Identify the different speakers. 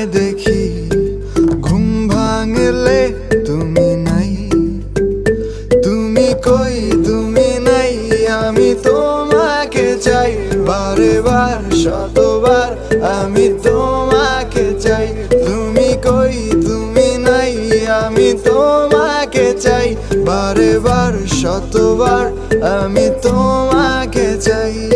Speaker 1: দেখি ঘুম ভাঙলে তুমি নাই, তুমি কই তুমি নাই, আমি তোমাকে চাই বারে বার শতবার, আমি তোমাকে চাই। তুমি কই তুমি নাই, আমি তোমাকে চাই বারে বার শতবার, আমি তোমাকে চাই।